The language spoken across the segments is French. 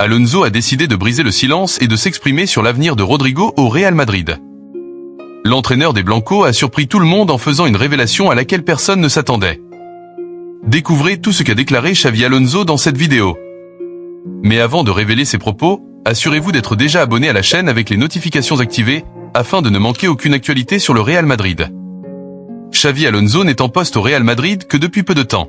Alonso a décidé de briser le silence et de s'exprimer sur l'avenir de Rodrigo au Real Madrid. L'entraîneur des Blancos a surpris tout le monde en faisant une révélation à laquelle personne ne s'attendait. Découvrez tout ce qu'a déclaré Xavi Alonso dans cette vidéo. Mais avant de révéler ses propos, assurez-vous d'être déjà abonné à la chaîne avec les notifications activées, afin de ne manquer aucune actualité sur le Real Madrid. Xavi Alonso n'est en poste au Real Madrid que depuis peu de temps.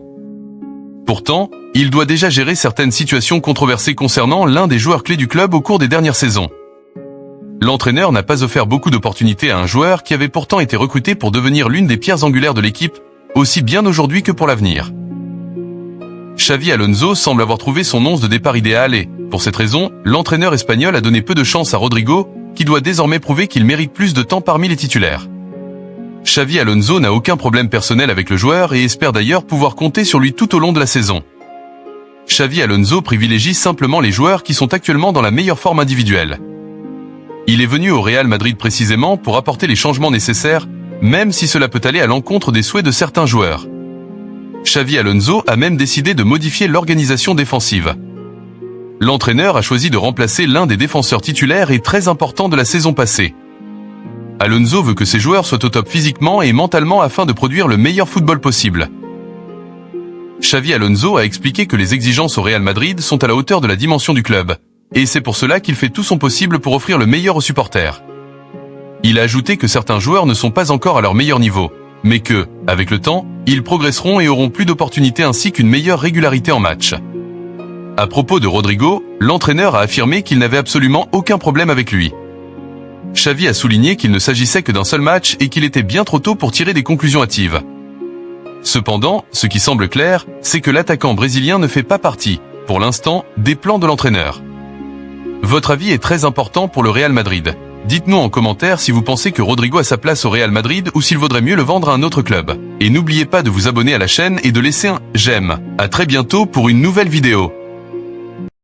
Pourtant, il doit déjà gérer certaines situations controversées concernant l'un des joueurs clés du club au cours des dernières saisons. L'entraîneur n'a pas offert beaucoup d'opportunités à un joueur qui avait pourtant été recruté pour devenir l'une des pierres angulaires de l'équipe, aussi bien aujourd'hui que pour l'avenir. Xavi Alonso semble avoir trouvé son once de départ idéal et, pour cette raison, l'entraîneur espagnol a donné peu de chance à Rodrigo, qui doit désormais prouver qu'il mérite plus de temps parmi les titulaires. Xavi Alonso n'a aucun problème personnel avec le joueur et espère d'ailleurs pouvoir compter sur lui tout au long de la saison. Xavi Alonso privilégie simplement les joueurs qui sont actuellement dans la meilleure forme individuelle. Il est venu au Real Madrid précisément pour apporter les changements nécessaires, même si cela peut aller à l'encontre des souhaits de certains joueurs. Xavi Alonso a même décidé de modifier l'organisation défensive. L'entraîneur a choisi de remplacer l'un des défenseurs titulaires et très importants de la saison passée. Alonso veut que ses joueurs soient au top physiquement et mentalement afin de produire le meilleur football possible. Xavi Alonso a expliqué que les exigences au Real Madrid sont à la hauteur de la dimension du club, et c'est pour cela qu'il fait tout son possible pour offrir le meilleur aux supporters. Il a ajouté que certains joueurs ne sont pas encore à leur meilleur niveau, mais que, avec le temps, ils progresseront et auront plus d'opportunités ainsi qu'une meilleure régularité en match. À propos de Rodrigo, l'entraîneur a affirmé qu'il n'avait absolument aucun problème avec lui. Xavi a souligné qu'il ne s'agissait que d'un seul match et qu'il était bien trop tôt pour tirer des conclusions hâtives. Cependant, ce qui semble clair, c'est que l'attaquant brésilien ne fait pas partie, pour l'instant, des plans de l'entraîneur. Votre avis est très important pour le Real Madrid. Dites-nous en commentaire si vous pensez que Rodrigo a sa place au Real Madrid ou s'il vaudrait mieux le vendre à un autre club. Et n'oubliez pas de vous abonner à la chaîne et de laisser un « j'aime ». À très bientôt pour une nouvelle vidéo.